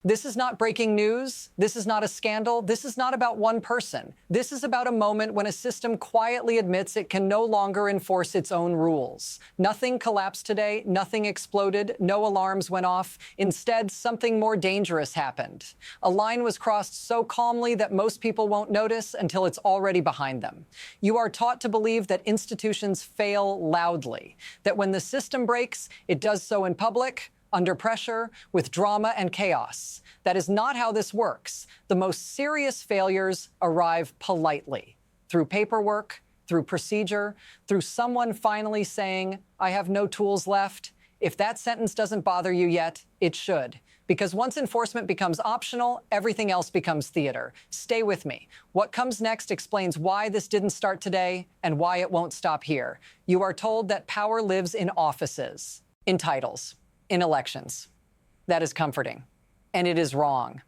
This is not breaking news. This is not a scandal. This is not about one person. This is about a moment when a system quietly admits it can no longer enforce its own rules. Nothing collapsed today. Nothing exploded. No alarms went off. Instead, something more dangerous happened. A line was crossed so calmly that most people won't notice until it's already behind them. You are taught to believe that institutions fail loudly, that when the system breaks, it does so in public, under pressure, with drama and chaos. That is not how this works. The most serious failures arrive politely, through paperwork, through procedure, through someone finally saying, "I have no tools left." If that sentence doesn't bother you yet, it should. Because once enforcement becomes optional, everything else becomes theater. Stay with me. What comes next explains why this didn't start today and why it won't stop here. You are told that power lives in offices, in titles, in elections. That is comforting, and it is wrong.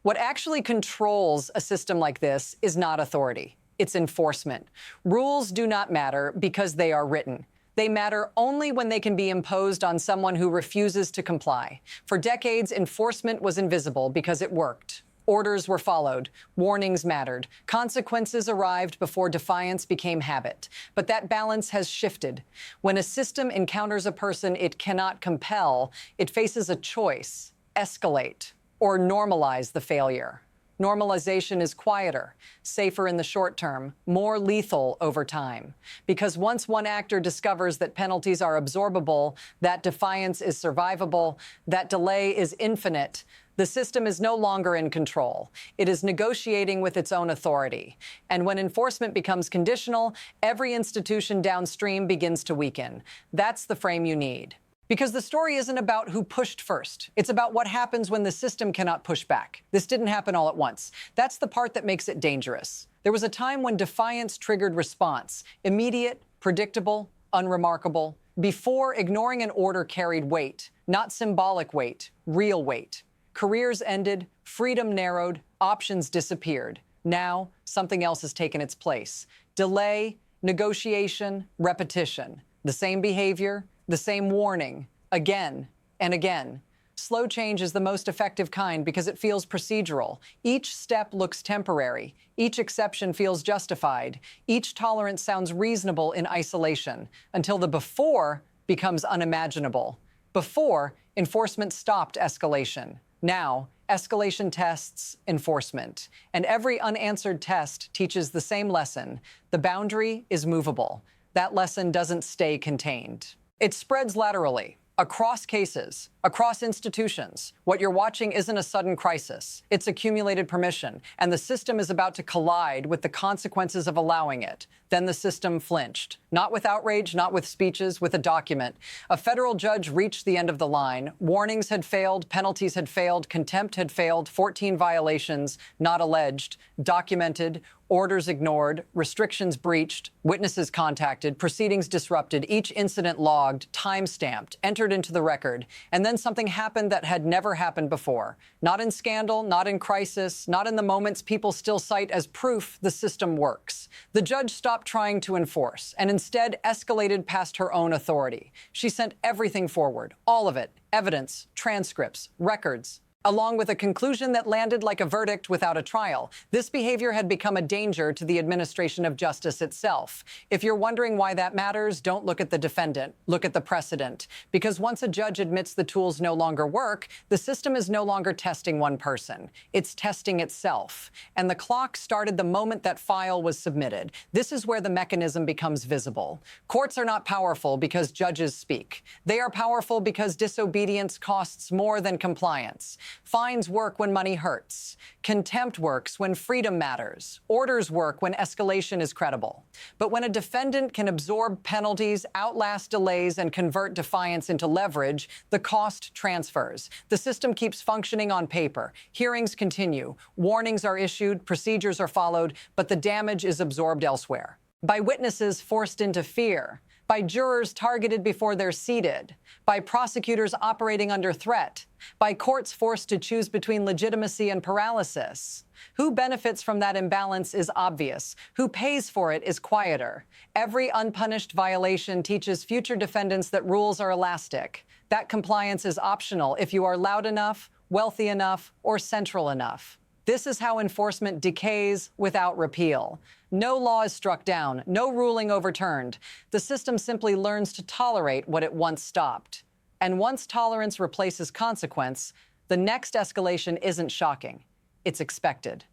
What actually controls a system like this is not authority, it's enforcement. Rules do not matter because they are written. They matter only when they can be imposed on someone who refuses to comply. For decades, enforcement was invisible because it worked. Orders were followed. Warnings mattered. Consequences arrived before defiance became habit. But that balance has shifted. When a system encounters a person it cannot compel, it faces a choice: escalate or normalize the failure. Normalization is quieter, safer in the short term, more lethal over time. Because once one actor discovers that penalties are absorbable, that defiance is survivable, that delay is infinite, the system is no longer in control. It is negotiating with its own authority. And when enforcement becomes conditional, every institution downstream begins to weaken. That's the frame you need. Because the story isn't about who pushed first. It's about what happens when the system cannot push back. This didn't happen all at once. That's the part that makes it dangerous. There was a time when defiance triggered response. Immediate, predictable, unremarkable. Before, ignoring an order carried weight. Not symbolic weight, real weight. Careers ended, freedom narrowed, options disappeared. Now, something else has taken its place. Delay, negotiation, repetition. The same behavior, the same warning, again and again. Slow change is the most effective kind because it feels procedural. Each step looks temporary. Each exception feels justified. Each tolerance sounds reasonable in isolation, until the before becomes unimaginable. Before, enforcement stopped escalation. Now, escalation tests enforcement. And every unanswered test teaches the same lesson. The boundary is movable. That lesson doesn't stay contained. It spreads laterally, across cases, across institutions. What you're watching isn't a sudden crisis. It's accumulated permission, and the system is about to collide with the consequences of allowing it. Then the system flinched. Not with outrage, not with speeches, with a document. A federal judge reached the end of the line. Warnings had failed, penalties had failed, contempt had failed, 14 violations, not alleged, documented, orders ignored, restrictions breached, witnesses contacted, proceedings disrupted, each incident logged, time-stamped, entered into the record. And then something happened that had never happened before. Not in scandal, not in crisis, not in the moments people still cite as proof the system works. The judge stopped trying to enforce and instead escalated past her own authority. She sent everything forward, all of it, evidence, transcripts, records, along with a conclusion that landed like a verdict without a trial. This behavior had become a danger to the administration of justice itself. If you're wondering why that matters, don't look at the defendant, look at the precedent. Because once a judge admits the tools no longer work, the system is no longer testing one person. It's testing itself. And the clock started the moment that file was submitted. This is where the mechanism becomes visible. Courts are not powerful because judges speak. They are powerful because disobedience costs more than compliance. Fines work when money hurts. Contempt works when freedom matters. Orders work when escalation is credible. But when a defendant can absorb penalties, outlast delays, and convert defiance into leverage, the cost transfers. The system keeps functioning on paper. Hearings continue. Warnings are issued. Procedures are followed. But the damage is absorbed elsewhere. By witnesses forced into fear. By jurors targeted before they're seated, by prosecutors operating under threat, by courts forced to choose between legitimacy and paralysis. Who benefits from that imbalance is obvious. Who pays for it is quieter. Every unpunished violation teaches future defendants that rules are elastic, that compliance is optional if you are loud enough wealthy enough, or central enough. This is how enforcement decays without repeal. No law is struck down, no ruling overturned. The system simply learns to tolerate what it once stopped. And once tolerance replaces consequence, the next escalation isn't shocking. It's expected.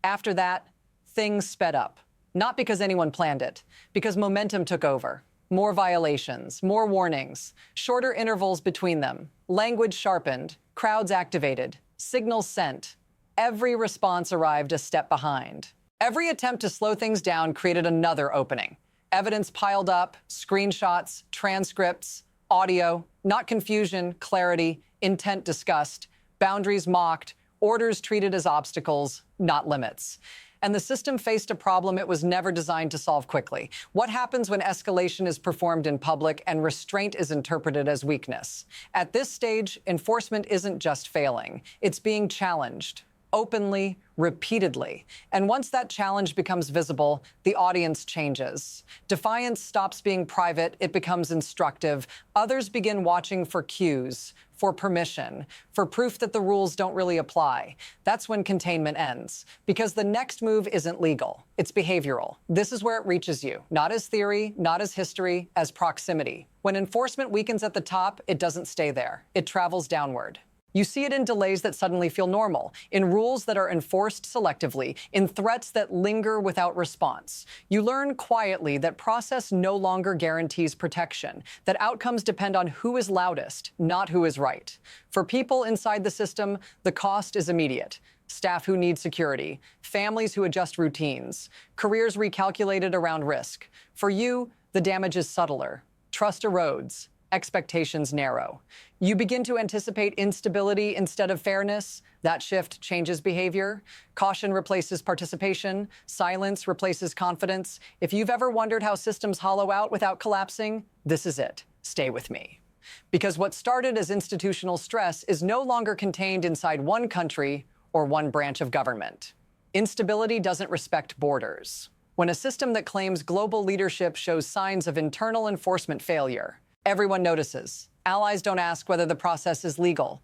After that, things sped up. Not because anyone planned it, because momentum took over. More violations, more warnings, shorter intervals between them, language sharpened, crowds activated, signals sent. Every response arrived a step behind. Every attempt to slow things down created another opening. Evidence piled up, screenshots, transcripts, audio, not confusion, clarity, intent discussed, boundaries mocked, orders treated as obstacles, not limits. And the system faced a problem it was never designed to solve quickly. What happens when escalation is performed in public and restraint is interpreted as weakness? At this stage, enforcement isn't just failing. It's being challenged, openly, repeatedly. And once that challenge becomes visible, the audience changes. Defiance stops being private, it becomes instructive. Others begin watching for cues, for permission, for proof that the rules don't really apply. That's when containment ends. Because the next move isn't legal, it's behavioral. This is where it reaches you, not as theory, not as history, as proximity. When enforcement weakens at the top, it doesn't stay there. It travels downward. You see it in delays that suddenly feel normal, in rules that are enforced selectively, in threats that linger without response. You learn quietly that process no longer guarantees protection, that outcomes depend on who is loudest, not who is right. For people inside the system, the cost is immediate. Staff who need security, families who adjust routines, careers recalculated around risk. For you, the damage is subtler. Trust erodes. Expectations narrow. You begin to anticipate instability instead of fairness. That shift changes behavior. Caution replaces participation. Silence replaces confidence. If you've ever wondered how systems hollow out without collapsing, this is it. Stay with me. Because what started as institutional stress is no longer contained inside one country or one branch of government. Instability doesn't respect borders. When a system that claims global leadership shows signs of internal enforcement failure, everyone notices. Allies don't ask whether the process is legal.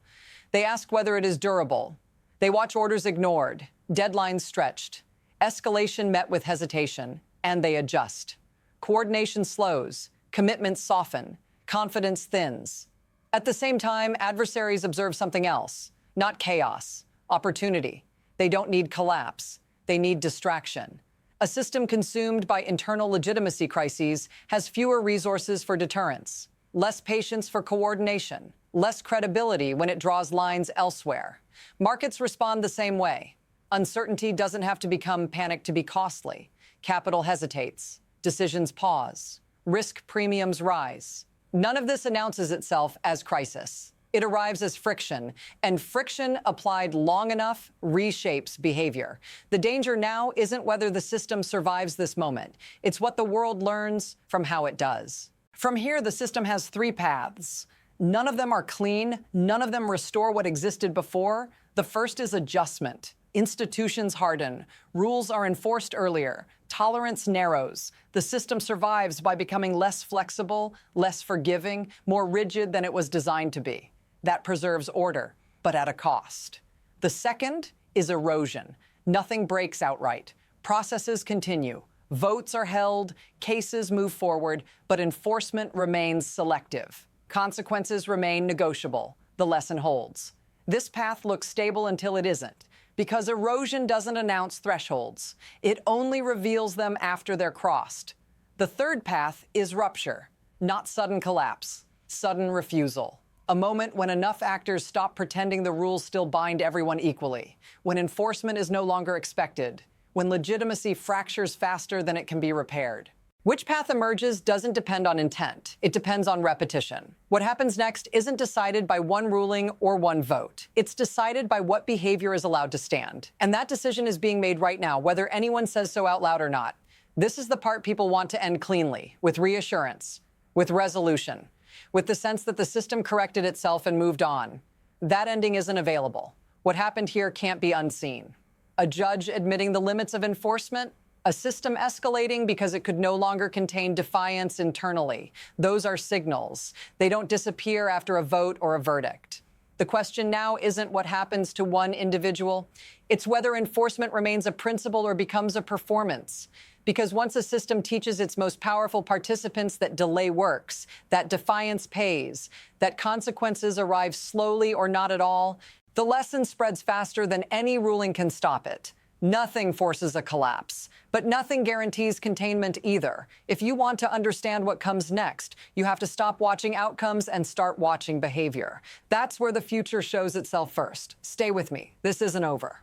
They ask whether it is durable. They watch orders ignored, deadlines stretched, escalation met with hesitation, and they adjust. Coordination slows, commitments soften, confidence thins. At the same time, adversaries observe something else, not chaos, opportunity. They don't need collapse. They need distraction. A system consumed by internal legitimacy crises has fewer resources for deterrence, less patience for coordination, less credibility when it draws lines elsewhere. Markets respond the same way. Uncertainty doesn't have to become panic to be costly. Capital hesitates. Decisions pause. Risk premiums rise. None of this announces itself as crisis. It arrives as friction, and friction applied long enough reshapes behavior. The danger now isn't whether the system survives this moment. It's what the world learns from how it does. From here, the system has three paths. None of them are clean. None of them restore what existed before. The first is adjustment. Institutions harden. Rules are enforced earlier. Tolerance narrows. The system survives by becoming less flexible, less forgiving, more rigid than it was designed to be. That preserves order, but at a cost. The second is erosion. Nothing breaks outright. Processes continue. Votes are held, cases move forward, but enforcement remains selective. Consequences remain negotiable. The lesson holds. This path looks stable until it isn't, because erosion doesn't announce thresholds. It only reveals them after they're crossed. The third path is rupture, not sudden collapse, sudden refusal. A moment when enough actors stop pretending the rules still bind everyone equally, when enforcement is no longer expected, when legitimacy fractures faster than it can be repaired. Which path emerges doesn't depend on intent. It depends on repetition. What happens next isn't decided by one ruling or one vote. It's decided by what behavior is allowed to stand. And that decision is being made right now, whether anyone says so out loud or not. This is the part people want to end cleanly, with reassurance, with resolution, with the sense that the system corrected itself and moved on. That ending isn't available. What happened here can't be unseen. A judge admitting the limits of enforcement, a system escalating because it could no longer contain defiance internally. Those are signals. They don't disappear after a vote or a verdict. The question now isn't what happens to one individual. It's whether enforcement remains a principle or becomes a performance. Because once a system teaches its most powerful participants that delay works, that defiance pays, that consequences arrive slowly or not at all, the lesson spreads faster than any ruling can stop it. Nothing forces a collapse, but nothing guarantees containment either. If you want to understand what comes next, you have to stop watching outcomes and start watching behavior. That's where the future shows itself first. Stay with me. This isn't over.